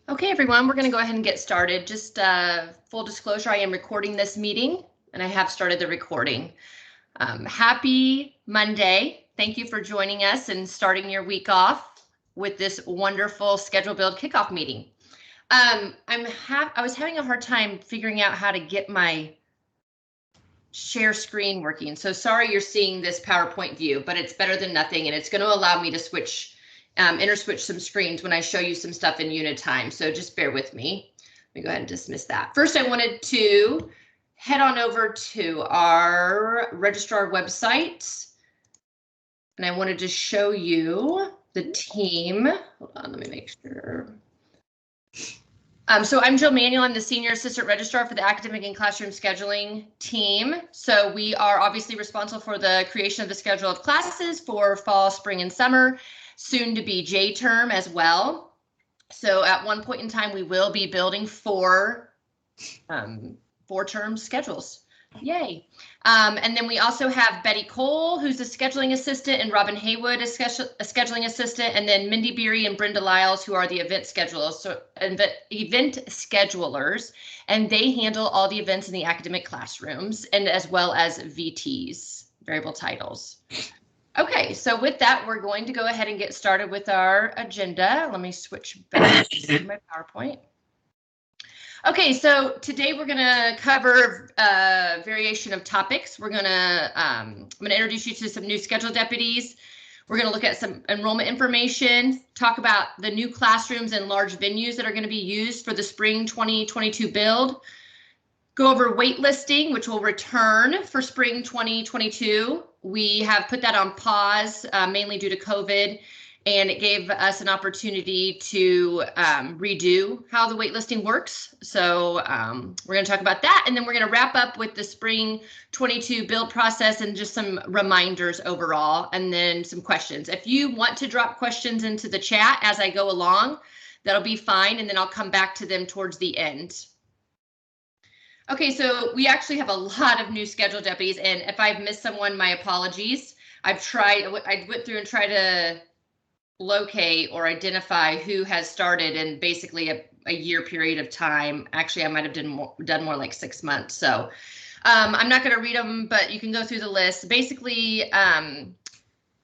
Okay, everyone, we're going to go ahead and get started. Just full disclosure, I am recording this meeting and I have started the recording. Happy Monday. Thank you for joining us and starting your week off with this wonderful Schedule Build kickoff meeting. I was having a hard time figuring out how to get my share screen working. So sorry you're seeing this PowerPoint view, but it's better than nothing, and it's going to allow me to switch interswitch some screens when I show you some stuff in unit time. So just bear with me. Let me go ahead and dismiss that. First, I wanted to head on over to our registrar website. And I wanted to show you the team. Hold on, let me make sure. So I'm Jill Manuel. I'm the Senior Assistant Registrar for the Academic and Classroom Scheduling team. So we are obviously responsible for the creation of the schedule of classes for fall, spring, and summer, soon to be J-term as well. So at one point in time, we will be building four term schedules. Yay. And then we also have Betty Cole, who's a scheduling assistant, and Robin Haywood, a scheduling assistant, and then Mindy Beery and Brenda Lyles, who are the event schedulers, and they handle all the events in the academic classrooms, and as well as VTs, variable titles. Okay, so with that, we're going to go ahead and get started with our agenda. Let me switch back to my PowerPoint. Okay, so today we're going to cover a variation of topics. I'm going to introduce you to some new schedule deputies. We're going to look at some enrollment information, talk about the new classrooms and large venues that are going to be used for the spring 2022 build. Go over waitlisting, which will return for spring 2022. We have put that on pause, mainly due to COVID, and it gave us an opportunity to redo how the waitlisting works. So we're going to talk about that, and then we're going to wrap up with the spring 22 build process and just some reminders overall, and then some questions. If you want to drop questions into the chat as I go along, that'll be fine, and then I'll come back to them towards the end. Okay, so we actually have a lot of new schedule deputies, and if I've missed someone, my apologies. I went through and tried to locate or identify who has started in basically a year period of time. Actually, I might have done more like 6 months. So I'm not going to read them, but you can go through the list. Basically, a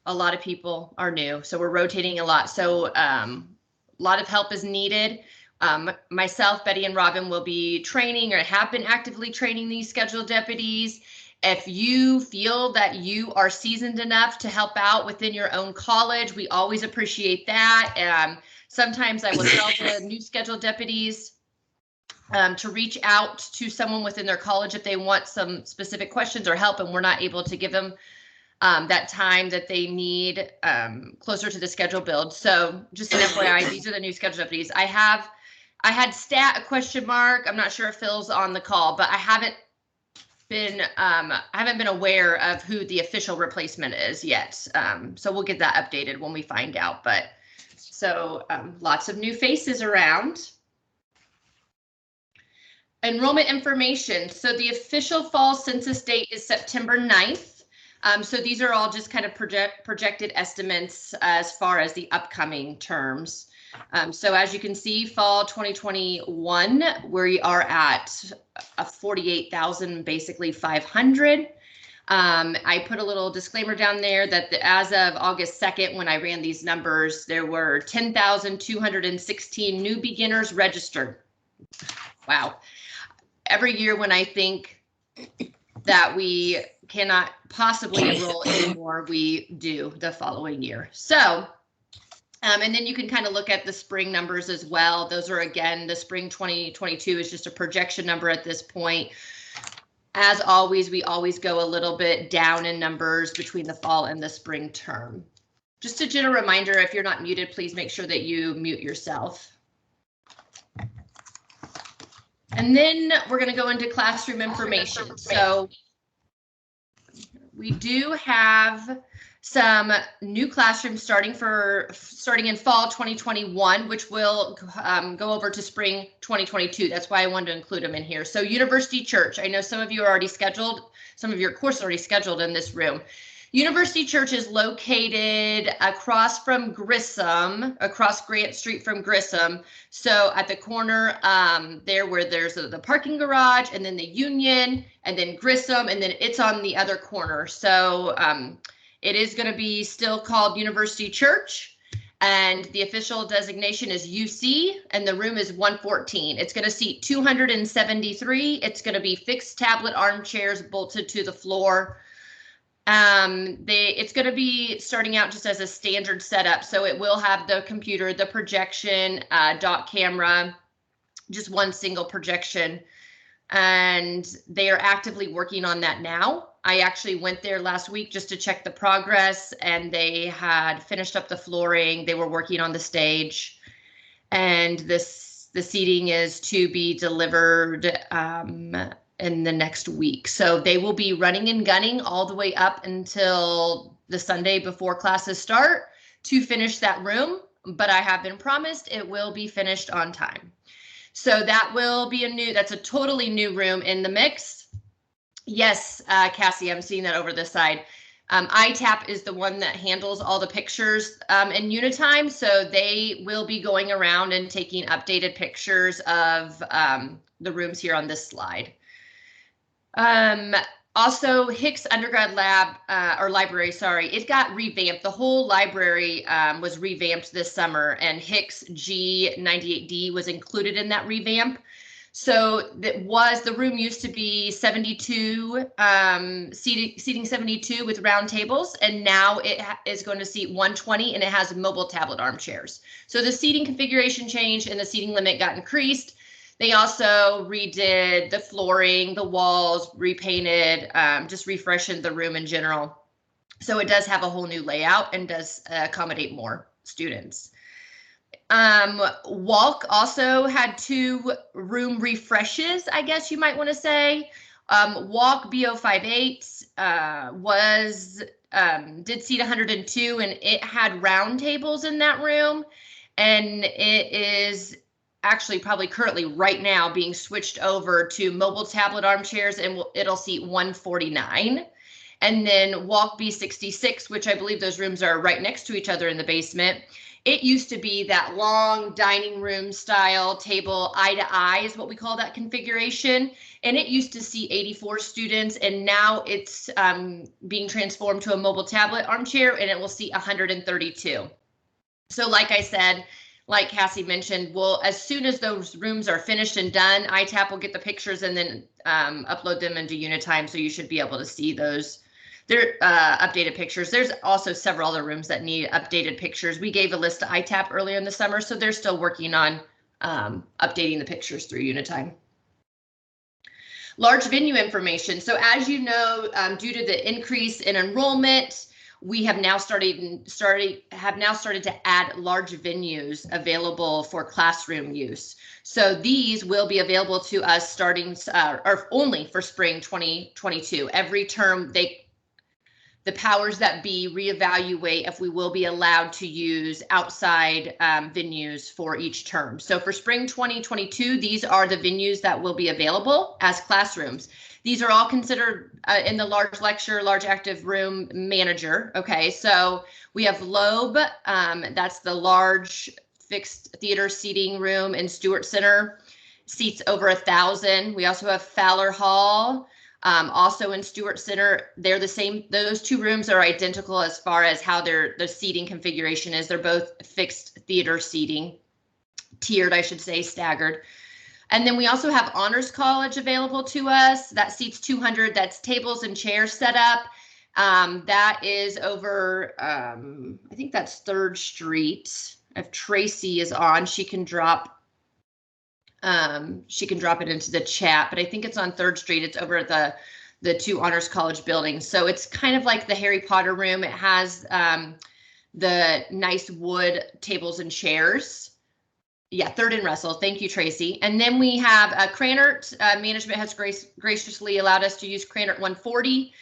lot of people are new, so we're rotating a lot. So a lot of help is needed. Myself, Betty, and Robin will be training or have been actively training these schedule deputies. If you feel that you are seasoned enough to help out within your own college, we always appreciate that. Sometimes I will tell the new schedule deputies to reach out to someone within their college if they want some specific questions or help, and we're not able to give them that time that they need closer to the schedule build. So just an FYI, these are the new schedule deputies. I had stat a question mark. I'm not sure if Phil's on the call, but I haven't been aware of who the official replacement is yet. So we'll get that updated when we find out. But so lots of new faces around. Enrollment information. So the official fall census date is September 9th. So these are all just kind of projected estimates as far as the upcoming terms. So as you can see, fall 2021, we are at 48,000, basically 500. I put a little disclaimer down there that as of August 2nd, when I ran these numbers, there were 10,216 new beginners registered. Wow. Every year when I think that we cannot possibly enroll anymore, we do the following year. So and then you can kind of look at the spring numbers as well. Those are, again, the spring 2022 is just a projection number at this point. As always, we always go a little bit down in numbers between the fall and the spring term. Just a gentle reminder, if you're not muted, please make sure that you mute yourself. And then we're going to go into classroom information. So we do have some new classrooms starting in fall 2021, which will go over to spring 2022. That's why I wanted to include them in here. So University Church, I know some of you are already scheduled, some of your courses are already scheduled in this room. University Church is located across from Grissom, across Grant Street from Grissom. So at the corner there where there's the parking garage, and then the Union, and then Grissom, and then it's on the other corner. So it is going to be still called University Church, and the official designation is UC, and the room is 114. It's going to seat 273. It's going to be fixed tablet armchairs bolted to the floor. It's going to be starting out just as a standard setup. So it will have the computer, the projection, dot camera, just one single projection. And they are actively working on that now. I actually went there last week just to check the progress, and they had finished up the flooring. They were working on the stage, and the seating is to be delivered in the next week. So they will be running and gunning all the way up until the Sunday before classes start to finish that room. But I have been promised it will be finished on time. So that will be that's a totally new room in the mix. Yes, Cassie, I'm seeing that over this side. ITAP is the one that handles all the pictures in Unitime. So they will be going around and taking updated pictures of the rooms here on this slide. Also, Hicks Undergrad Lab, or Library, sorry, it got revamped. The whole library was revamped this summer, and Hicks G98D was included in that revamp. So the room used to be 72, seating 72 with round tables, and now it is going to seat 120, and it has mobile tablet armchairs. So the seating configuration changed, and the seating limit got increased. They also redid the flooring, the walls, repainted, just refreshed the room in general. So it does have a whole new layout and does accommodate more students. Walk also had 2 room refreshes, I guess you might want to say. Walk B058 did seat 102, and it had round tables in that room, and it is actually probably currently right now being switched over to mobile tablet armchairs, and it'll seat 149. And then Walk B66, which I believe those rooms are right next to each other in the basement. It used to be that long dining room style table, eye to eye is what we call that configuration. And it used to seat 84 students, and now it's being transformed to a mobile tablet armchair, and it will seat 132. So like I said, like Cassie mentioned, as soon as those rooms are finished and done, ITAP will get the pictures and then upload them into Unitime, so you should be able to see those. They're updated pictures. There's also several other rooms that need updated pictures. We gave a list to ITAP earlier in the summer, so they're still working on updating the pictures through Unitime. Large venue information. So as you know, due to the increase in enrollment, we have now started to add large venues available for classroom use. So these will be available to us starting or only for spring 2022. Every term, the powers that be reevaluate if we will be allowed to use outside venues for each term. So for spring 2022, these are the venues that will be available as classrooms. These are all considered in the large lecture, large active room manager. Okay, so we have Loeb, that's the large fixed theater seating room in Stewart Center, seats over 1,000. We also have Fowler Hall, also in Stewart Center. They're the same. Those 2 rooms are identical as far as how the seating configuration is. They're both fixed theater seating, tiered, I should say, staggered. And then we also have Honors College available to us. That seats 200. That's tables and chairs set up. That is over, I think that's 3rd Street. If Tracy is on, she can drop it into the chat, but I think it's on 3rd Street. It's over at the 2 Honors College buildings. So it's kind of like the Harry Potter room. It has the nice wood tables and chairs. Yeah, 3rd and Russell. Thank you, Tracy. And then we have Cranert. Management has graciously allowed us to use Cranert 140.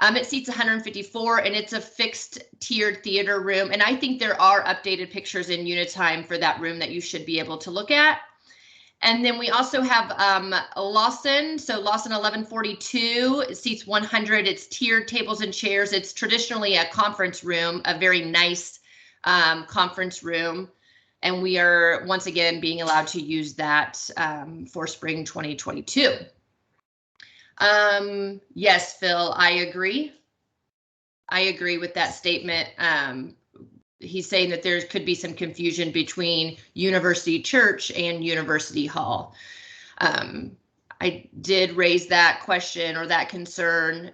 It seats 154, and it's a fixed tiered theater room. And I think there are updated pictures in Unitime for that room that you should be able to look at. And then we also have Lawson. So Lawson 1142, it seats 100. It's tiered tables and chairs. It's traditionally a conference room, a very nice conference room. And we are once again being allowed to use that for spring 2022. Yes, Phil, I agree. I agree with that statement. He's saying that there could be some confusion between University Church and University Hall. I did raise that question or that concern,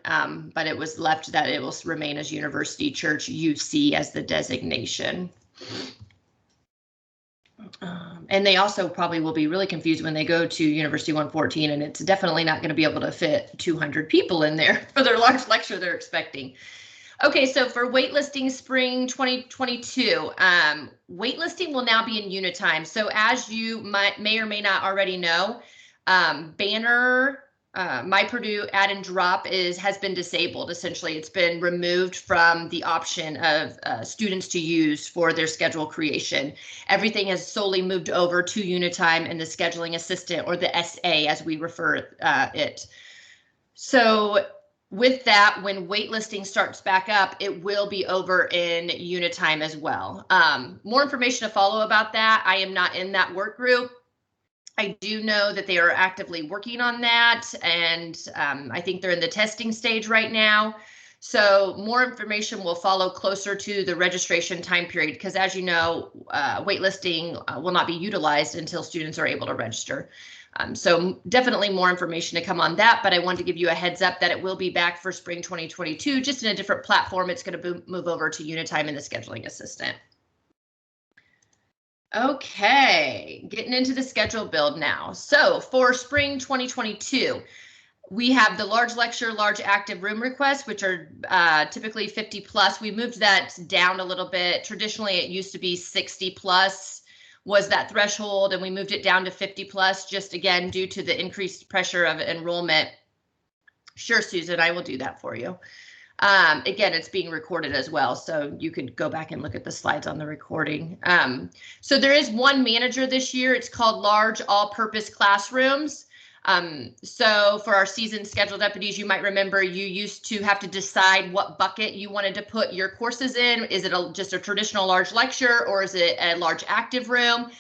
but it was left that it will remain as University Church UC as the designation. And they also probably will be really confused when they go to University 114, and it's definitely not going to be able to fit 200 people in there for their large lecture they're expecting. Okay, so for waitlisting spring 2022, waitlisting will now be in Unitime. So as you may or may not already know, Banner, My Purdue Add and Drop has been disabled. Essentially, it's been removed from the option of students to use for their schedule creation. Everything has solely moved over to Unitime and the scheduling assistant, or the SA as we refer it. So with that, when waitlisting starts back up, it will be over in Unitime as well. More information to follow about that. I am not in that work group. I do know that they are actively working on that, and I think they're in the testing stage right now. So more information will follow closer to the registration time period, because as you know, waitlisting will not be utilized until students are able to register. So definitely more information to come on that, but I wanted to give you a heads up that it will be back for spring 2022, just in a different platform. It's going to move over to Unitime and the scheduling assistant. Okay, getting into the schedule build now. So for spring 2022, we have the large lecture, large active room requests, which are typically 50 plus. We moved that down a little bit. Traditionally, it used to be 60 plus was that threshold, and we moved it down to 50 plus, just again, due to the increased pressure of enrollment. Sure, Susan, I will do that for you. Again, it's being recorded as well, so you could go back and look at the slides on the recording. So there is one manager this year. It's called Large All-Purpose Classrooms. So for our seasoned schedule deputies, you might remember you used to have to decide what bucket you wanted to put your courses in. Is it just a traditional large lecture, or is it a large active room?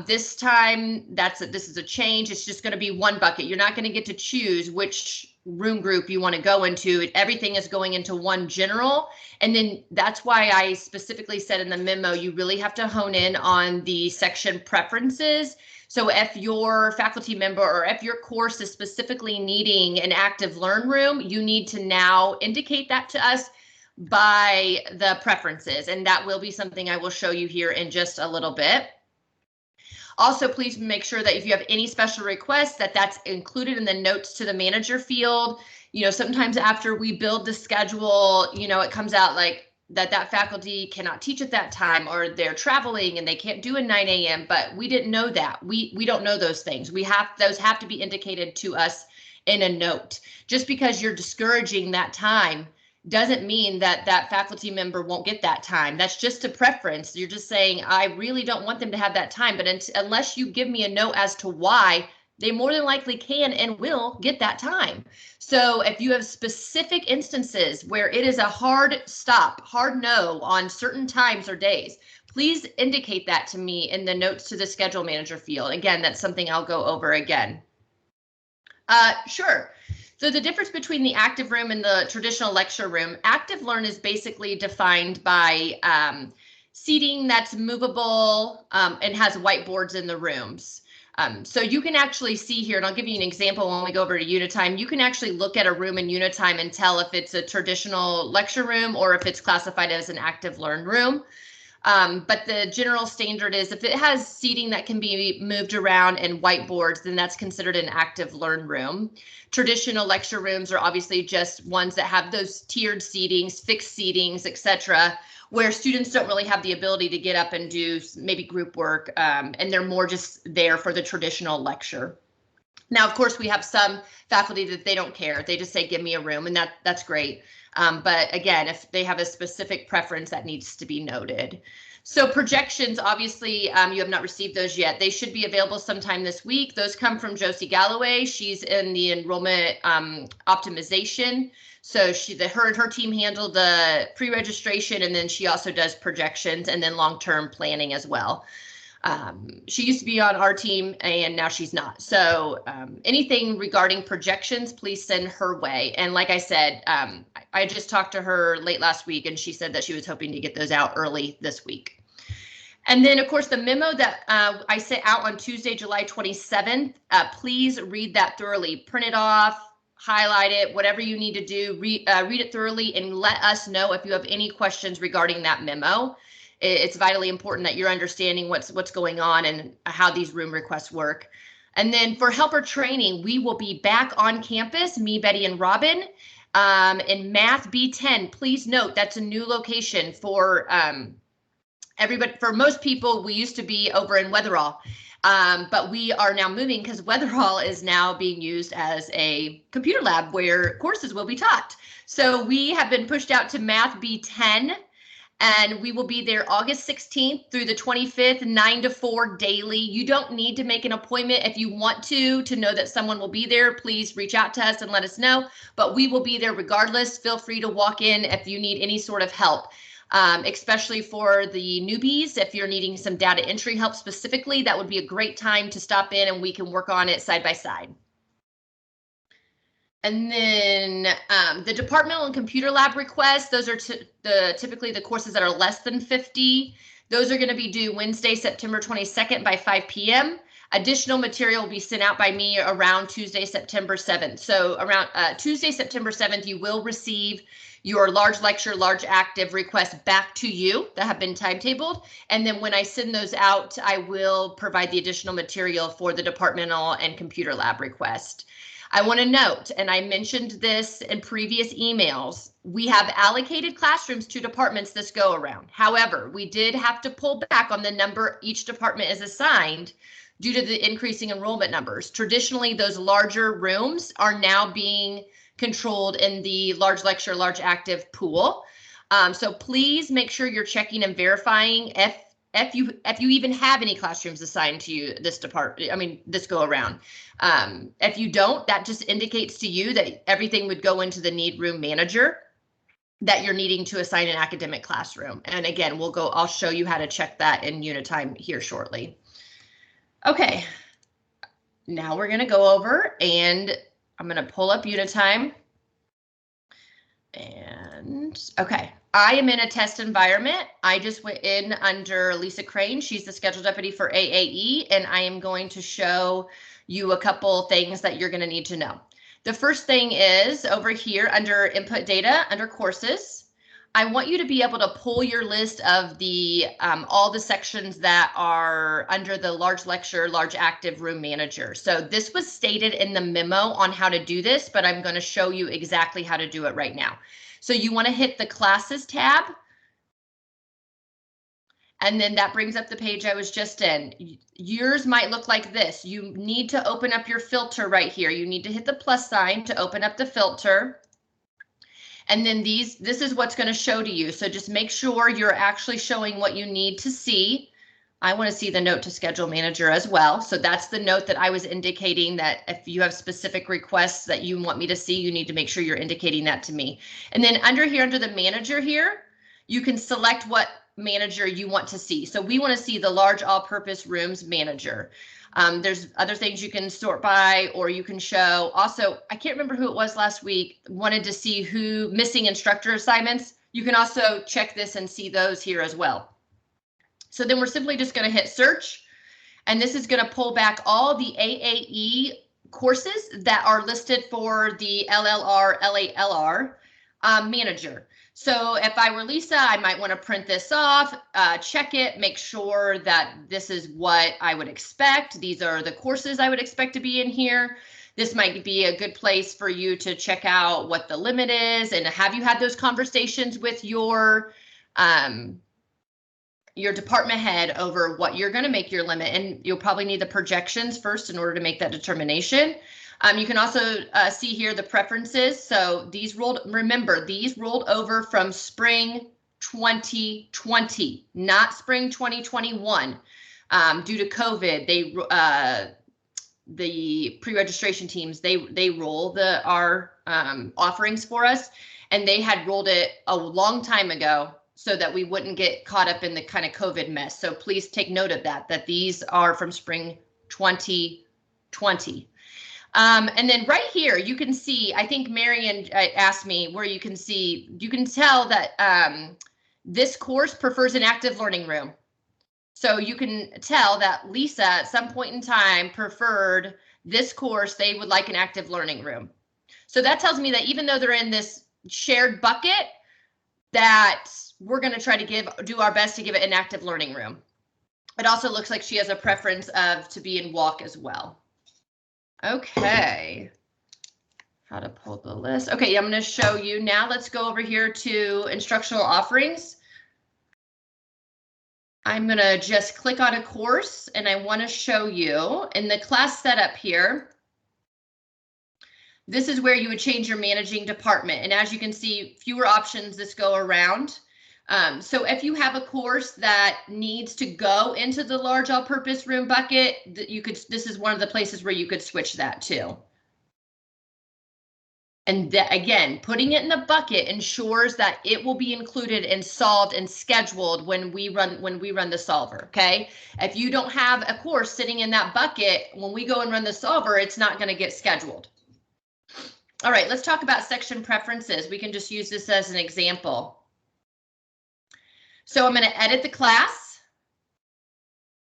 This time, this is a change. It's just going to be one bucket. You're not going to get to choose which room group you want to go into. Everything is going into one general. And then that's why I specifically said in the memo, you really have to hone in on the section preferences. So if your faculty member or if your course is specifically needing an active learn room, you need to now indicate that to us by the preferences. And that will be something I will show you here in just a little bit. Also, please make sure that if you have any special requests, that's included in the notes to the manager field. You know, sometimes after we build the schedule, you know, it comes out like that faculty cannot teach at that time, or they're traveling and they can't do a 9 a.m. But we didn't know that. We don't know those things. Those have to be indicated to us in a note. Just because you're discouraging that time doesn't mean that faculty member won't get that time. That's just a preference. You're just saying, I really don't want them to have that time. But unless you give me a note as to why, they more than likely can and will get that time. So if you have specific instances where it is a hard stop, hard no on certain times or days, please indicate that to me in the notes to the schedule manager field. Again, that's something I'll go over again. Sure. So the difference between the active room and the traditional lecture room, active learn is basically defined by seating that's movable and has whiteboards in the rooms. So you can actually see here, and I'll give you an example when we go over to Unitime. You can actually look at a room in Unitime and tell if it's a traditional lecture room or if it's classified as an active learn room. But the general standard is if it has seating that can be moved around and whiteboards, then that's considered an active learn room. Traditional lecture rooms are obviously just ones that have those tiered seatings, fixed seatings, etc., where students don't really have the ability to get up and do maybe group work, and they're more just there for the traditional lecture. Now, of course, we have some faculty that they don't care. They just say, give me a room, and that's great. But again, if they have a specific preference, that needs to be noted. So projections, obviously, you have not received those yet. They should be available sometime this week. Those come from Josie Galloway. She's in the enrollment optimization. So her and her team handle the pre-registration, and then she also does projections and then long-term planning as well. She used to be on our team and now she's not. So anything regarding projections, please send her way. And like I said, I just talked to her late last week and she said that she was hoping to get those out early this week. And then, of course, the memo that I sent out on Tuesday, July 27th, please read that thoroughly. Print it off, highlight it, whatever you need to do, read it thoroughly and let us know if you have any questions regarding that memo. It's vitally important that you're understanding what's going on and how these room requests work. And then for helper training, we will be back on campus, me, Betty, and Robin, in Math B10. Please note that's a new location for everybody. For most people, we used to be over in Weatherall, but we are now moving because Weatherall is now being used as a computer lab where courses will be taught. So we have been pushed out to Math B10. And we will be there August 16th through the 25th, 9 to 4 daily. You don't need to make an appointment. If you want to know that someone will be there, please reach out to us and let us know. But we will be there regardless. Feel free to walk in if you need any sort of help, especially for the newbies. If you're needing some data entry help specifically, that would be a great time to stop in and we can work on it side by side. And then the departmental and computer lab requests, those are typically the courses that are less than 50. Those are going to be due Wednesday, September 22nd by 5 p.m. Additional material will be sent out by me around Tuesday, September 7th. So around Tuesday, September 7th, you will receive your large lecture, large active requests back to you that have been timetabled. And then when I send those out, I will provide the additional material for the departmental and computer lab request. I want to note, and I mentioned this in previous emails, we have allocated classrooms to departments this go around. However, we did have to pull back on the number each department is assigned due to the increasing enrollment numbers. Traditionally, those larger rooms are now being controlled in the large lecture, large active pool. So please make sure you're checking and verifying if you even have any classrooms assigned to you this go around. If you don't, that just indicates to you that everything would go into the need room manager that you're needing to assign an academic classroom. And again, I'll show you how to check that in Unitime here shortly. Okay, now we're going to go over and I'm going to pull up Unitime. And okay, I am in a test environment. I just went in under Lisa Crane. She's the schedule deputy for AAE, and I am going to show you a couple things that you're going to need to know. The first thing is over here under input data, under courses. I want you to be able to pull your list of the all the sections that are under the large lecture, large active room manager. So this was stated in the memo on how to do this, but I'm going to show you exactly how to do it right now. So you want to hit the classes tab. And then that brings up the page I was just in. Yours might look like this. You need to open up your filter right here. You need to hit the plus sign to open up the filter. And then this is what's going to show to you. So just make sure you're actually showing what you need to see. I want to see the note to schedule manager as well. So that's the note that I was indicating that if you have specific requests that you want me to see, you need to make sure you're indicating that to me. And then under the manager here, you can select what manager you want to see. So we want to see the large all-purpose rooms manager. There's other things you can sort by, or you can show. Also, I can't remember who it was last week, wanted to see who missing instructor assignments. You can also check this and see those here as well. So then we're simply just going to hit search, and this is going to pull back all the AAE courses that are listed for the LLR, LALR manager. So if I were Lisa, I might want to print this off, check it, make sure that this is what I would expect. These are the courses I would expect to be in here. This might be a good place for you to check out what the limit is, and have you had those conversations with your department head over what you're going to make your limit, and you'll probably need the projections first in order to make that determination. You can also see here the preferences. So these rolled over from spring 2020, not spring 2021. Due to COVID, the pre-registration teams, they roll our offerings for us, and they had rolled it a long time ago so that we wouldn't get caught up in the kind of COVID mess. So please take note of that these are from spring 2020. And then right here, you can see, I think Marion asked me where you can see, you can tell that this course prefers an active learning room. So you can tell that Lisa at some point in time preferred this course, they would like an active learning room. So that tells me that even though they're in this shared bucket, that we're going to try to do our best to give it an active learning room. It also looks like she has a preference to be in walk as well. Okay. How to pull the list. Okay, I'm going to show you now. Let's go over here to instructional offerings. I'm going to just click on a course, and I want to show you in the class setup here. This is where you would change your managing department. And as you can see, fewer options this go around. So if you have a course that needs to go into the large all-purpose room bucket, this is one of the places where you could switch that to. And again, putting it in the bucket ensures that it will be included and solved and scheduled when we run the solver. Okay, if you don't have a course sitting in that bucket, when we go and run the solver, it's not going to get scheduled. All right, let's talk about section preferences. We can just use this as an example. So I'm going to edit the class.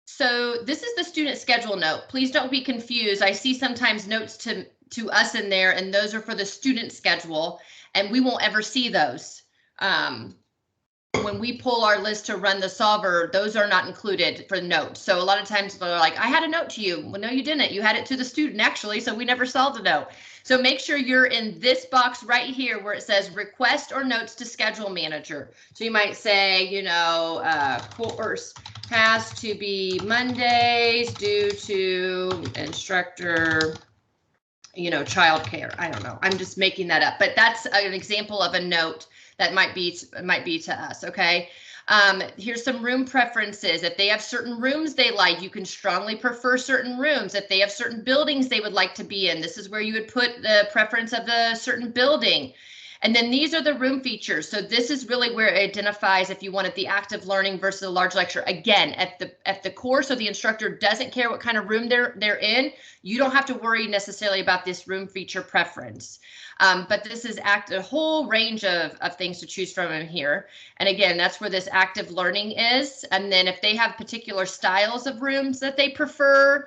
So this is the student schedule note. Please don't be confused. I see sometimes notes to us in there, and those are for the student schedule, and we won't ever see those. When we pull our list to run the solver, those are not included for notes. So a lot of times they're like, I had a note to you. Well, no, you didn't. You had it to the student actually, so we never saw the note. So make sure you're in this box right here where it says request or notes to schedule manager. So you might say, you know, course has to be Mondays due to instructor, you know, childcare. I don't know. I'm just making that up, but that's an example of a note that might be to us. Okay. Here's some room preferences. If they have certain rooms they like, you can strongly prefer certain rooms. If they have certain buildings they would like to be in, this is where you would put the preference of the certain building. And then these are the room features. So this is really where it identifies if you wanted the active learning versus a large lecture. Again, if the course or the instructor doesn't care what kind of room they're in, you don't have to worry necessarily about this room feature preference. But this is a whole range of things to choose from in here. And again, that's where this active learning is. And then if they have particular styles of rooms that they prefer,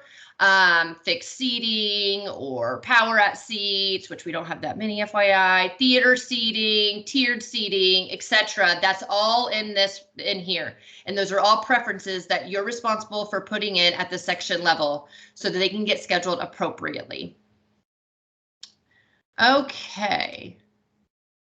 fixed seating or power at seats, which we don't have that many FYI, theater seating, tiered seating, etc. That's all in here. And those are all preferences that you're responsible for putting in at the section level so that they can get scheduled appropriately. Okay.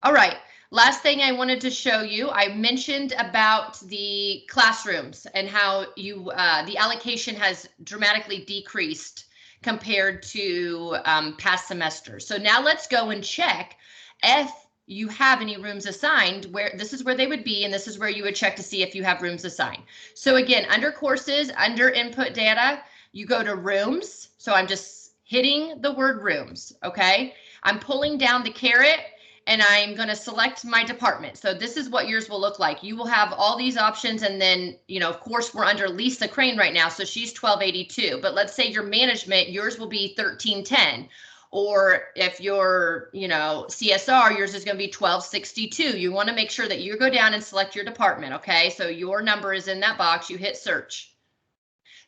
All right. Last thing I wanted to show you, I mentioned about the classrooms and how the allocation has dramatically decreased compared to past semesters. So now let's go and check if you have any rooms assigned, where this is where they would be, and this is where you would check to see if you have rooms assigned. So again, under courses, under input data, you go to rooms. So I'm just hitting the word rooms, okay? I'm pulling down the caret and I'm going to select my department. So this is what yours will look like. You will have all these options, and then, you know, of course, we're under Lisa Crane right now, so she's 1282. But let's say your management, yours will be 1310. Or if you're, you know, CSR, yours is going to be 1262. You want to make sure that you go down and select your department, okay? So your number is in that box. You hit search.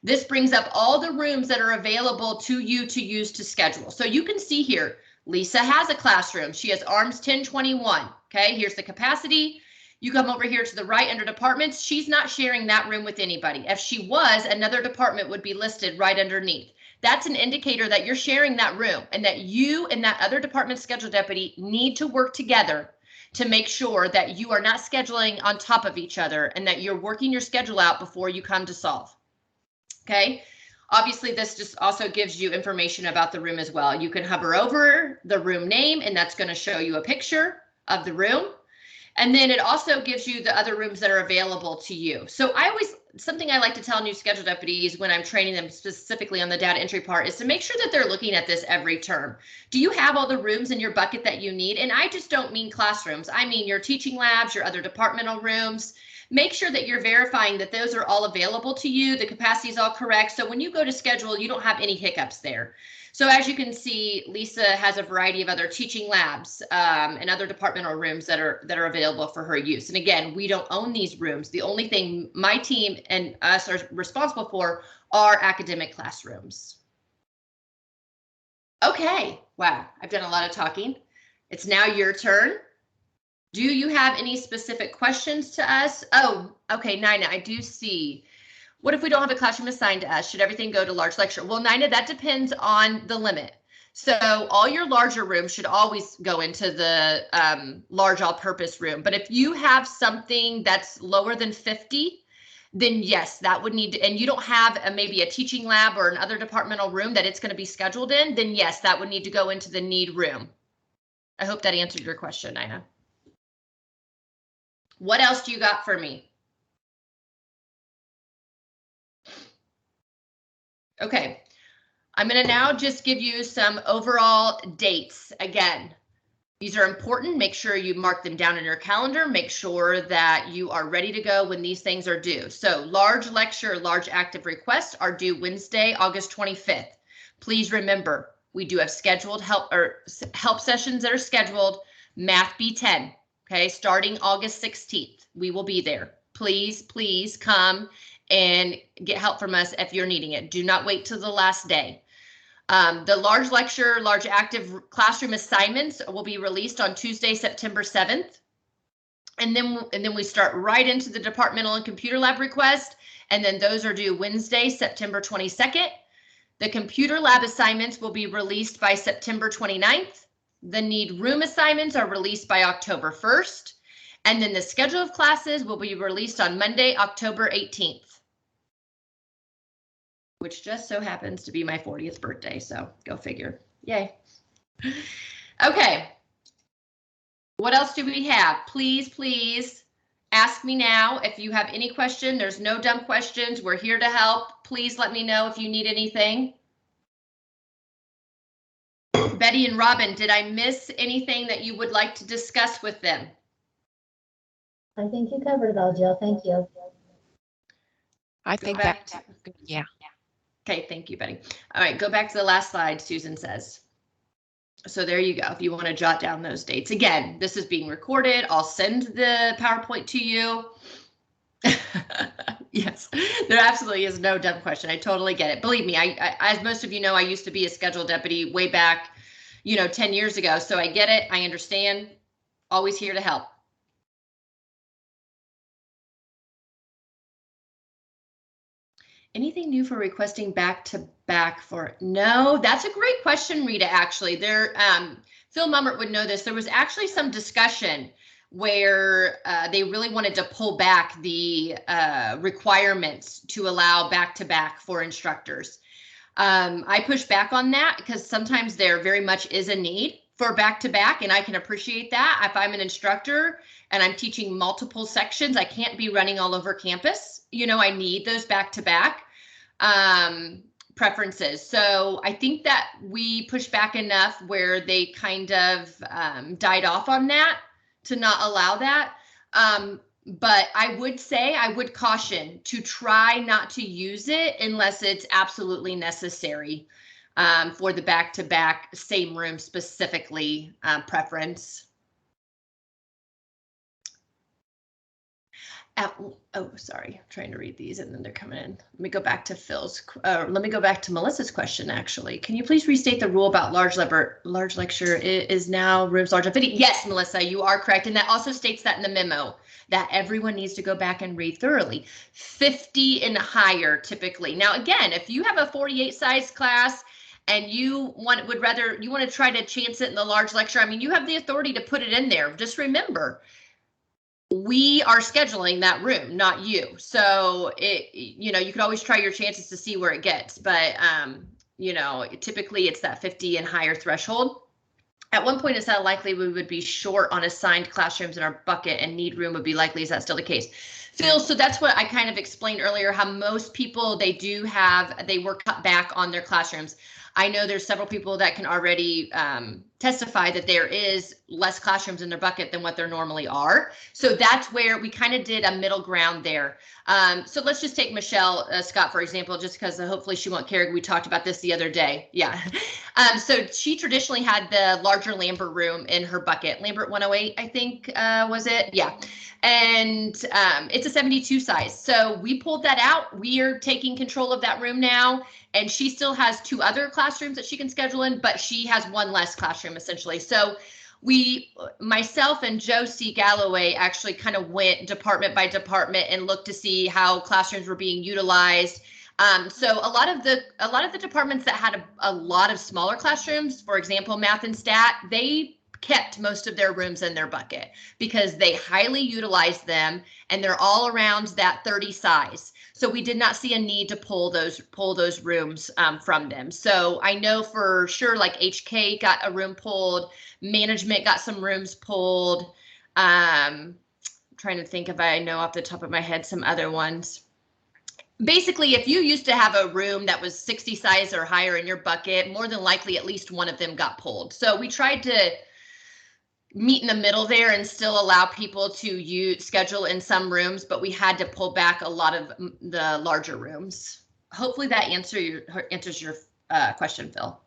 This brings up all the rooms that are available to you to use to schedule. So you can see here, Lisa has a classroom. She has ARMS 1021. Okay, here's the capacity. You come over here to the right under departments. She's not sharing that room with anybody. If she was, another department would be listed right underneath. That's an indicator that you're sharing that room and that you and that other department schedule deputy need to work together to make sure that you are not scheduling on top of each other and that you're working your schedule out before you come to solve. Okay. Obviously, this just also gives you information about the room as well. You can hover over the room name, and that's going to show you a picture of the room. And then it also gives you the other rooms that are available to you. So something I like to tell new schedule deputies when I'm training them specifically on the data entry part is to make sure that they're looking at this every term. Do you have all the rooms in your bucket that you need? And I just don't mean classrooms. I mean your teaching labs, your other departmental rooms. Make sure that you're verifying that those are all available to you. The capacity is all correct. So when you go to schedule, you don't have any hiccups there. So as you can see, Lisa has a variety of other teaching labs and other departmental rooms that are available for her use. And again, we don't own these rooms. The only thing my team and us are responsible for are academic classrooms. Okay, wow, I've done a lot of talking. It's now your turn. Do you have any specific questions to us? Oh, okay, Nina, I do see. What if we don't have a classroom assigned to us? Should everything go to large lecture? Well, Nina, that depends on the limit. So all your larger rooms should always go into the large all-purpose room. But if you have something that's lower than 50, then yes, that would need to, and you don't have maybe a teaching lab or another departmental room that it's going to be scheduled in, then yes, that would need to go into the need room. I hope that answered your question, Nina. What else do you got for me? Okay, I'm going to now just give you some overall dates. Again, these are important. Make sure you mark them down in your calendar. Make sure that you are ready to go when these things are due. So large lecture, large active requests are due Wednesday, August 25th. Please remember, we do have scheduled help sessions that are scheduled. Math B10, okay, starting August 16th. We will be there. Please come and get help from us if you're needing it. Do not wait till the last day. The large lecture, large active classroom assignments will be released on Tuesday, September 7th. And then we start right into the departmental and computer lab request. And then those are due Wednesday, September 22nd. The computer lab assignments will be released by September 29th. The need room assignments are released by October 1st. And then the schedule of classes will be released on Monday, October 18th. Which just so happens to be my 40th birthday, so go figure. Yay. Okay. What else do we have? Please ask me now if you have any question. There's no dumb questions. We're here to help. Please let me know if you need anything. Betty and Robin, did I miss anything that you would like to discuss with them? I think you covered it all, Jill. Thank you. I think that's good. Yeah. Okay, thank you, Betty. All right, go back to the last slide, Susan says. So there you go. If you want to jot down those dates. Again, this is being recorded. I'll send the PowerPoint to you. Yes, there absolutely is no dumb question. I totally get it. Believe me, I, as most of you know, I used to be a schedule deputy way back, 10 years ago. So I get it. I understand. Always here to help. Anything new for requesting back-to-back for? No, that's a great question, Rita, actually. Phil Mummert would know this. There was actually some discussion where they really wanted to pull back the requirements to allow back-to-back for instructors. I push back on that because sometimes there very much is a need for back-to-back, and I can appreciate that. If I'm an instructor and I'm teaching multiple sections, I can't be running all over campus. I need those back-to-back preferences. So I think that we pushed back enough where they kind of died off on that to not allow that. But I would caution to try not to use it unless it's absolutely necessary for the back-to-back same room specifically preference. Sorry, I'm trying to read these and then they're coming in. Let me go back to Melissa's question, actually. Can you please restate the rule about large lecture is now rooms large of 50? Yes, Melissa, you are correct. And that also states that in the memo that everyone needs to go back and read thoroughly. 50 and higher typically. Now, again, if you have a 48 size class and you want to try to chance it in the large lecture, I mean, you have the authority to put it in there. Just remember, we are scheduling that room, not you. So you could always try your chances to see where it gets, but typically it's that 50 and higher threshold. At one point, it sounded likely we would be short on assigned classrooms in our bucket and need room would be likely. Is that still the case? Phil, so that's what I kind of explained earlier, how most people, they were cut back on their classrooms. I know there's several people that can already testify that there is less classrooms in their bucket than what there normally are. So that's where we kind of did a middle ground there. So let's just take Michelle Scott, for example, just because hopefully she won't care. We talked about this the other day. Yeah. So she traditionally had the larger Lambert room in her bucket. Lambert 108, I think, was it? Yeah. And it's a 72 size. So we pulled that out. We are taking control of that room now. And she still has 2 other classrooms that she can schedule in, but she has 1 less classroom essentially. So myself and Josie Galloway actually kind of went department by department and looked to see how classrooms were being utilized. So a lot of the departments that had a lot of smaller classrooms, for example, math and stat, they kept most of their rooms in their bucket because they highly utilized them and they're all around that 30 size. So we did not see a need to pull those rooms from them. So I know for sure, like HK got a room pulled, management got some rooms pulled. Trying to think if I know off the top of my head some other ones. Basically, if you used to have a room that was 60 size or higher in your bucket, more than likely at least one of them got pulled. So we tried to meet in the middle there and still allow people to schedule in some rooms, but we had to pull back a lot of the larger rooms. Hopefully that answers your question, Phil.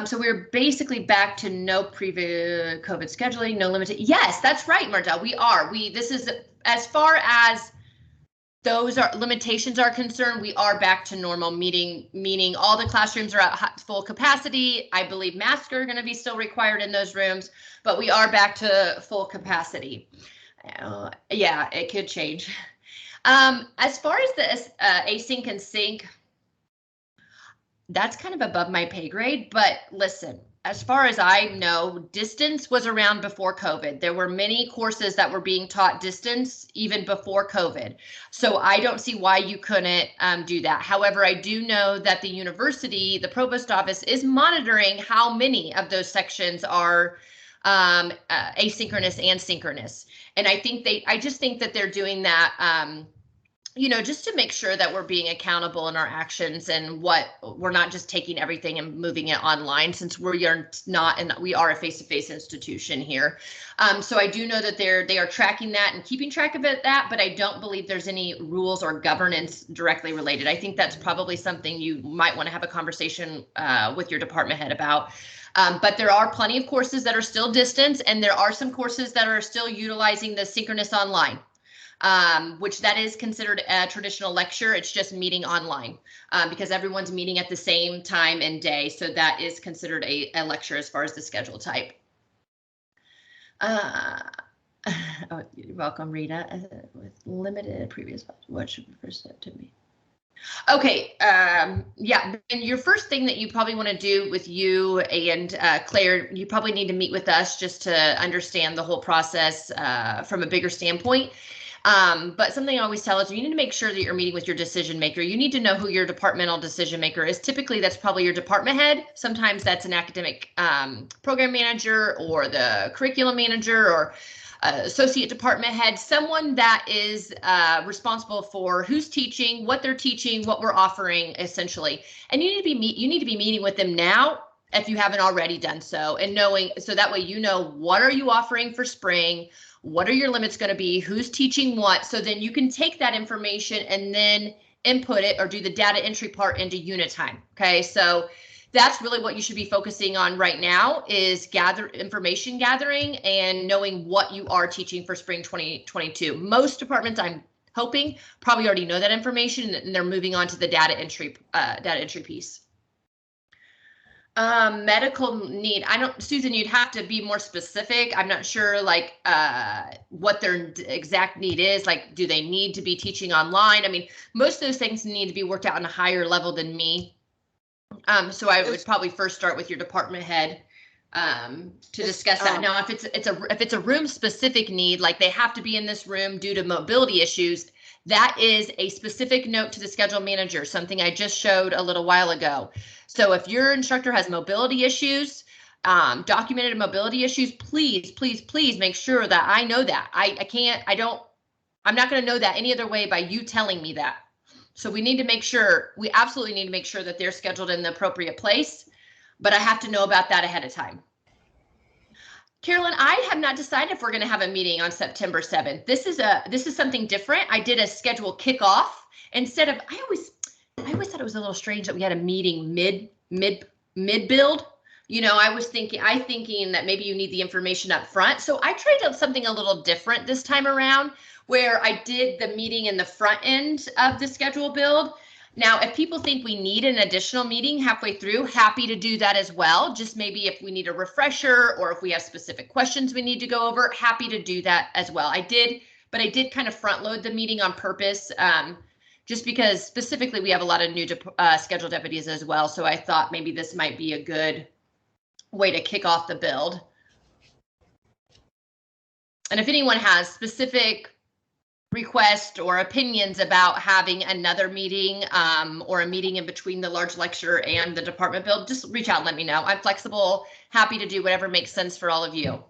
So we're basically back to no previous COVID scheduling, no limited. Yes, that's right, Mardell. We are. This is as far as those limitations are concerned, we are back to normal, meaning all the classrooms are at full capacity. I believe masks are going to be still required in those rooms, but we are back to full capacity. Yeah, it could change. As far as the async and sync, that's kind of above my pay grade, but listen, as far as I know, distance was around before COVID. There were many courses that were being taught distance even before COVID. So I don't see why you couldn't do that. However, I do know that the university, the provost office, is monitoring how many of those sections are asynchronous and synchronous. And I just think that they're doing that just to make sure that we're being accountable in our actions and we're not just taking everything and moving it online, since we are a face-to-face institution here. So I do know that they are tracking that and keeping track of that, but I don't believe there's any rules or governance directly related. I think that's probably something you might want to have a conversation with your department head about. But there are plenty of courses that are still distance, and there are some courses that are still utilizing the synchronous online. Which that is considered a traditional lecture. It's just meeting online because everyone's meeting at the same time and day. So that is considered a lecture as far as the schedule type. Oh, you're welcome, Rita. With limited previous, what should be first to me? Okay, yeah, and your first thing that you probably want to do with you and Claire, you probably need to meet with us just to understand the whole process from a bigger standpoint. But something I always tell is you need to make sure that you're meeting with your decision maker. You need to know who your departmental decision maker is. Typically, that's probably your department head. Sometimes that's an academic program manager or the curriculum manager or associate department head, someone that is responsible for who's teaching, what they're teaching, what we're offering, essentially. And you need to be meeting with them now if you haven't already done so, and knowing, so that way you know what are you offering for spring. What are your limits going to be? Who's teaching what? So then you can take that information and then input it or do the data entry part into unit time. Okay, so that's really what you should be focusing on right now is information gathering and knowing what you are teaching for spring 2022. Most departments, I'm hoping, probably already know that information and they're moving on to the data entry piece. Medical need. Susan, you'd have to be more specific. I'm not sure like what their exact need is. Like, do they need to be teaching online? I mean, most of those things need to be worked out on a higher level than me. So I would probably first start with your department head to discuss that. Now, if it's a room specific need, like they have to be in this room due to mobility issues, that is a specific note to the schedule manager, something I just showed a little while ago. So if your instructor has mobility issues, documented mobility issues, please, please, please make sure that I know that. I'm not going to know that any other way by you telling me that. So we absolutely need to make sure that they're scheduled in the appropriate place, but I have to know about that ahead of time. Carolyn, I have not decided if we're going to have a meeting on September 7th. This is something different. I did a schedule kickoff instead of, I always thought it was a little strange that we had a meeting mid build. You know, I thinking that maybe you need the information up front. So I tried out something a little different this time around, where I did the meeting in the front end of the schedule build. Now, if people think we need an additional meeting halfway through, happy to do that as well. Just maybe if we need a refresher or if we have specific questions we need to go over, happy to do that as well. I did kind of front load the meeting on purpose, just because specifically we have a lot of new schedule deputies as well. So I thought maybe this might be a good way to kick off the build. And if anyone has specific requests or opinions about having another meeting or a meeting in between the large lecture and the department build, just reach out and let me know. I'm flexible, happy to do whatever makes sense for all of you.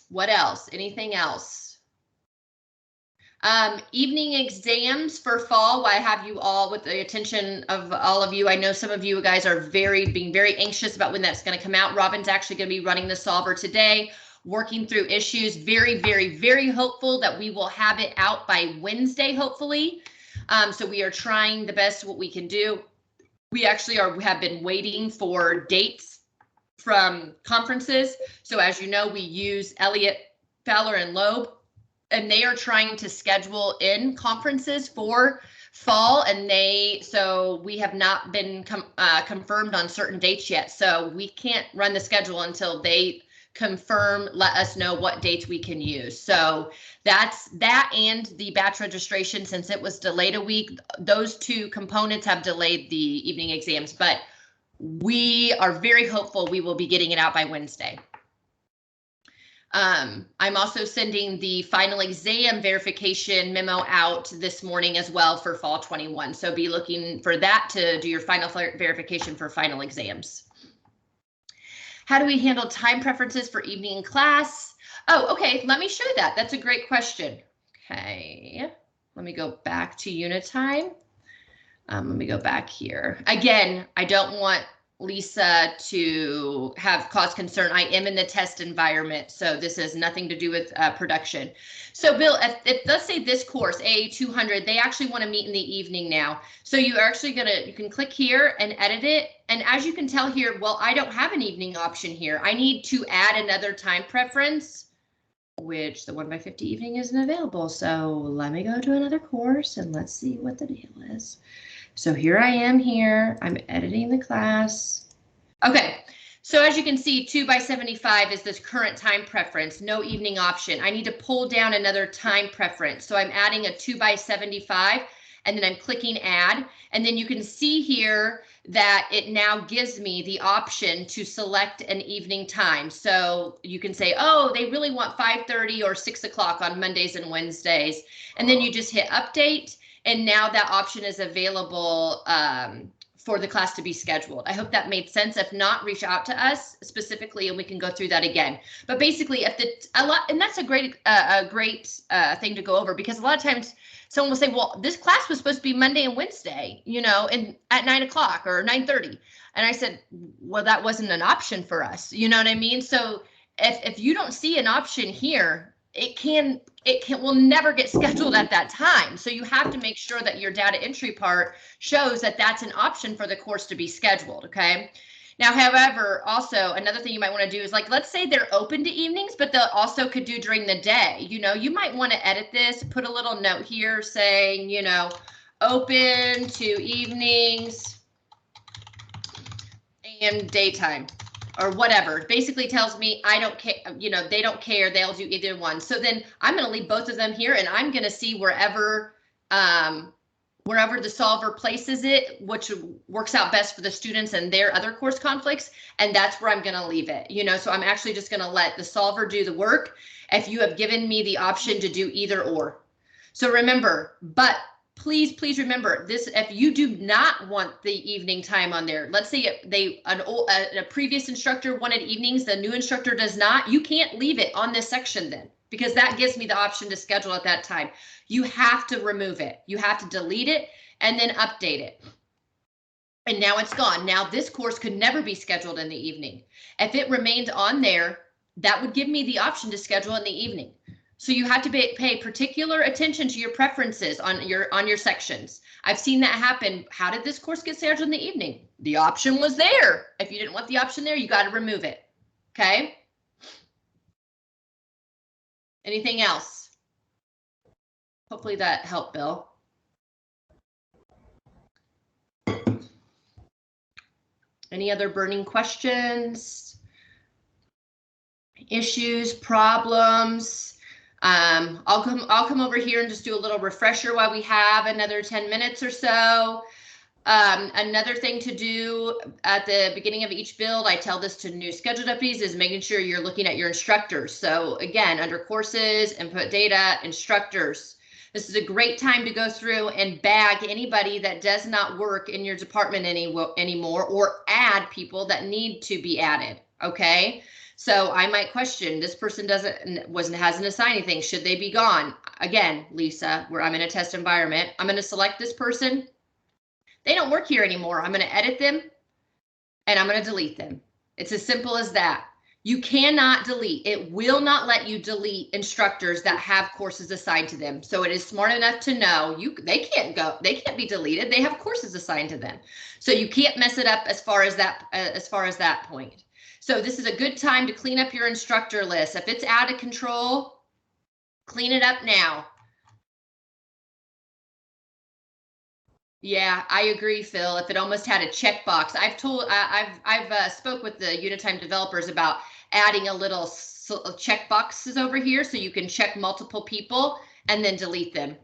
What else? Anything else? Evening exams for fall. I have you all with the attention of all of you. I know some of you guys are being very anxious about when that's going to come out. Robin's actually going to be running the solver today, working through issues. Very, very, very hopeful that we will have it out by Wednesday, hopefully. So we are trying the best what we can do. We actually have been waiting for dates from conferences. So as you know, we use Elliott, Fowler, and Loeb, and they are trying to schedule in conferences for fall, and so we have not been confirmed on certain dates yet. So we can't run the schedule until they let us know what dates we can use. So that's that, and the batch registration, since it was delayed a week, those two components have delayed the evening exams, but we are very hopeful we will be getting it out by Wednesday. I'm also sending the final exam verification memo out this morning as well for fall 21. So be looking for that to do your final verification for final exams. How do we handle time preferences for evening class? Oh, okay. Let me show that. That's a great question. Okay. Let me go back to unit time. Let me go back here. Again, I don't want Lisa to cause concern. I am in the test environment, so this has nothing to do with production. So Bill, if let's say this course, AA200, they actually want to meet in the evening now. So you can click here and edit it. And as you can tell here, well, I don't have an evening option here. I need to add another time preference, which the 1x50 evening isn't available. So let me go to another course and let's see what the deal is. So here I am here, I'm editing the class. Okay, so as you can see, 2x75 is this current time preference, no evening option. I need to pull down another time preference. So I'm adding a 2x75 and then I'm clicking add. And then you can see here that it now gives me the option to select an evening time. So you can say, oh, they really want 5:30 or 6 o'clock on Mondays and Wednesdays. And then you just hit update. And now that option is available for the class to be scheduled. I hope that made sense. If not, reach out to us specifically and we can go through that again. But basically, and that's a great thing to go over, because a lot of times someone will say, well, this class was supposed to be Monday and Wednesday, you know, and at 9 o'clock or 9:30. And I said, well, that wasn't an option for us. You know what I mean? So if you don't see an option here, it will never get scheduled at that time. So you have to make sure that your data entry part shows that that's an option for the course to be scheduled. Okay. Now, however, also another thing you might want to do is, like, let's say they're open to evenings, but they'll also could do during the day. You know, you might want to edit this, put a little note here saying, you know, open to evenings and daytime, or whatever. Basically tells me I don't care, you know, they don't care, they'll do either one. So then I'm going to leave both of them here, and I'm going to see wherever the solver places it, which works out best for the students and their other course conflicts, and that's where I'm going to leave it. You know, so I'm actually just going to let the solver do the work if you have given me the option to do either or. So remember, but please remember this. If you do not want the evening time on there, let's say a previous instructor wanted evenings, the new instructor does not, you can't leave it on this section then, because that gives me the option to schedule at that time. You have to remove it. You have to delete it and then update it. And now it's gone. Now this course could never be scheduled in the evening. If it remained on there, that would give me the option to schedule in the evening. So you have to pay particular attention to your preferences on your sections. I've seen that happen. How did this course get scheduled in the evening? The option was there. If you didn't want the option there, you got to remove it. Okay. Anything else? Hopefully that helped, Bill. Any other burning questions, issues, problems? I'll come over here and just do a little refresher while we have another 10 minutes or so. Another thing to do at the beginning of each build, I tell this to new schedule deputies, is making sure you're looking at your instructors. So again, under courses, input data, instructors. This is a great time to go through and bag anybody that does not work in your department anymore, or add people that need to be added. Okay. So I might question, this person hasn't assigned anything. Should they be gone? Again, Lisa, where I'm in a test environment, I'm going to select this person. They don't work here anymore. I'm going to edit them and I'm going to delete them. It's as simple as that. You cannot delete. It will not let you delete instructors that have courses assigned to them. So it is smart enough to know they can't be deleted. They have courses assigned to them. So you can't mess it up as far as that point. So this is a good time to clean up your instructor list. If it's out of control, clean it up now. Yeah, I agree, Phil. If it almost had a checkbox, I've spoke with the Unitime developers about adding a little checkboxes over here so you can check multiple people and then delete them.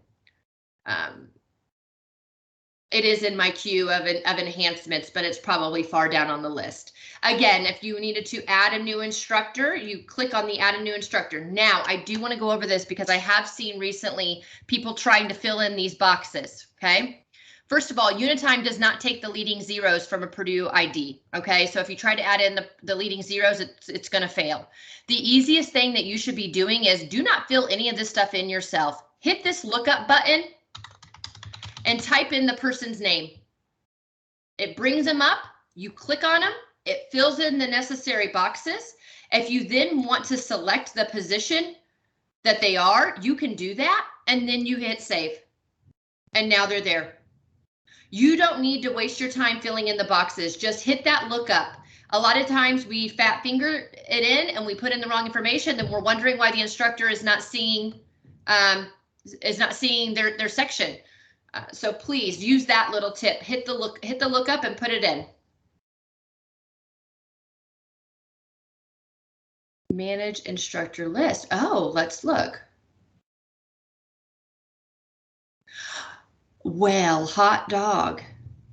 It is in my queue of enhancements, but it's probably far down on the list. Again, if you needed to add a new instructor, you click on the add a new instructor. Now, I do want to go over this because I have seen recently people trying to fill in these boxes, okay? First of all, Unitime does not take the leading zeros from a Purdue ID, okay? So if you try to add in the leading zeros, it's going to fail. The easiest thing that you should be doing is do not fill any of this stuff in yourself. Hit this lookup button and type in the person's name. It brings them up, you click on them, it fills in the necessary boxes. If you then want to select the position that they are, you can do that, and then you hit save. And now they're there. You don't need to waste your time filling in the boxes. Just hit that lookup. A lot of times we fat finger it in and we put in the wrong information, then we're wondering why the instructor is not seeing their section. So please use that little tip. Hit the lookup and put it in. Manage instructor list. Oh, let's look. Well, hot dog.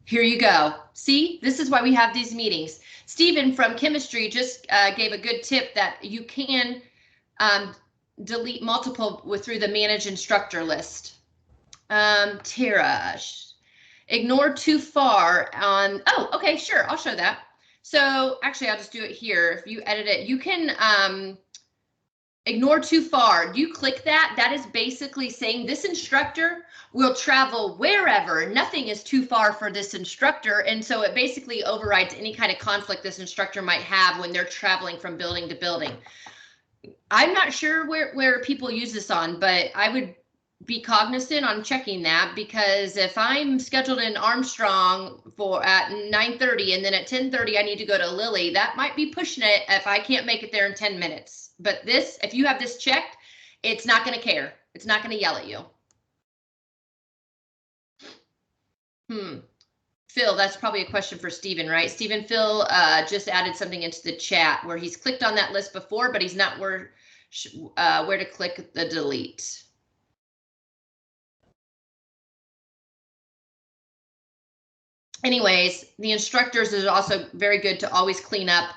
Here you go. See, this is why we have these meetings. Stephen from chemistry just gave a good tip that you can delete multiple through the manage instructor list. Tara, ignore too far on, oh, okay, sure, I'll show that. So actually, I'll just do it here. If you edit it, you can ignore too far. You click that, that is basically saying this instructor will travel wherever. Nothing is too far for this instructor. And so it basically overrides any kind of conflict this instructor might have when they're traveling from building to building. I'm not sure where people use this on, but I would be cognizant on checking that, because if I'm scheduled in Armstrong at 9:30 and then at 10:30 I need to go to Lilly, that might be pushing it if I can't make it there in 10 minutes. But this, if you have this checked, it's not going to care. It's not going to yell at you. Phil, that's probably a question for Stephen, right? Stephen, Phil just added something into the chat where he's clicked on that list before, but he's not where to click the delete. Anyways, the instructors is also very good to always clean up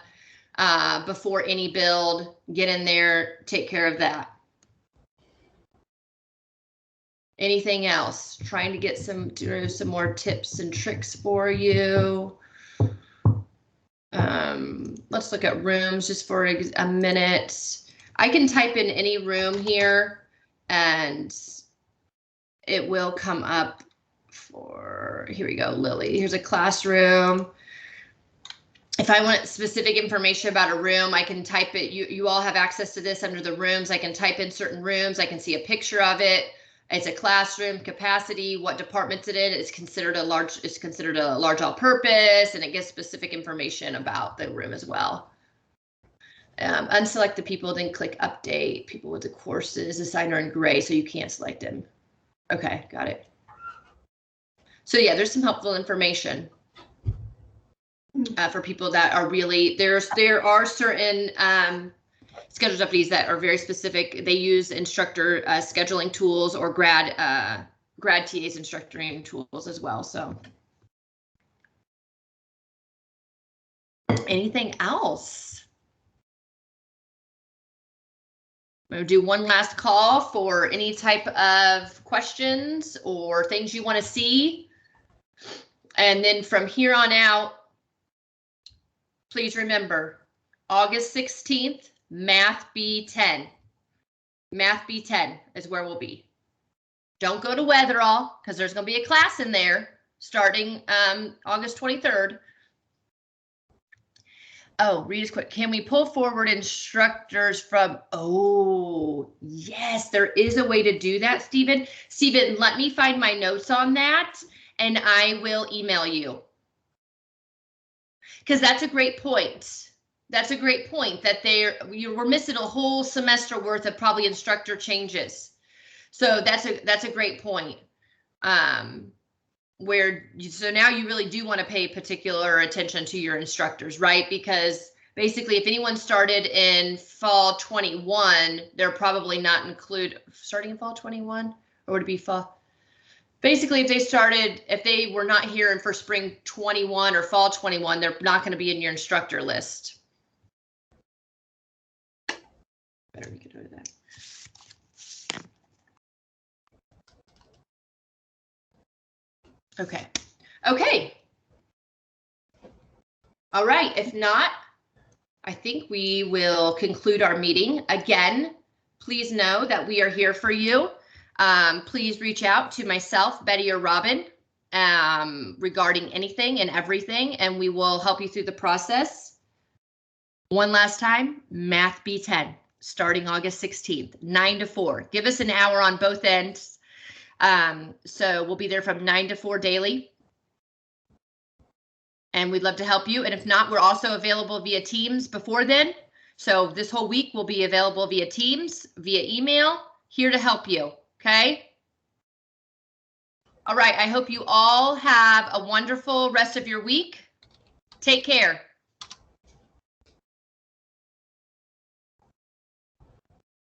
before any build. Get in there, take care of that. Anything else? Trying to get some more tips and tricks for you. Let's look at rooms just for a minute. I can type in any room here and it will come up for, here we go, Lily. Here's a classroom. If I want specific information about a room, I can type it. You all have access to this under the rooms. I can type in certain rooms. I can see a picture of it. It's a classroom capacity, what department's it in. It's considered a large all-purpose, and it gives specific information about the room as well. Unselect the people, then click update. People with the courses assigned are in gray, so you can't select them. Okay, got it. So yeah, there's some helpful information for people that are really, there are certain schedule deputies that are very specific. They use instructor scheduling tools or grad TAs instructoring tools as well. So anything else? I'm going to do one last call for any type of questions or things you want to see. And then from here on out, please remember, August 16th, Math B10. Math B10 is where we'll be. Don't go to Weatherall because there's going to be a class in there starting August 23rd. Oh, read as quick. Can we pull forward instructors from? Oh, yes, there is a way to do that, Stephen. Stephen, let me find my notes on that and I will email you. Because that's a great point. That's a great point that we're missing a whole semester worth of probably instructor changes. So that's a great point. So now you really do want to pay particular attention to your instructors, right? Because basically if anyone started in fall 21, they're probably not starting in fall 21, or would it be fall? Basically, if they were not here for spring 21 or fall 21, they're not going to be in your instructor list. Better make a note of that. Okay. Okay. All right. If not, I think we will conclude our meeting. Again, please know that we are here for you. Please reach out to myself, Betty, or Robin regarding anything and everything, and we will help you through the process. One last time, Math B10, starting August 16th, 9 to 4. Give us an hour on both ends. So we'll be there from 9 to 4 daily. And we'd love to help you. And if not, we're also available via Teams before then. So this whole week will be available via Teams, via email, here to help you. Okay. All right. I hope you all have a wonderful rest of your week. Take care.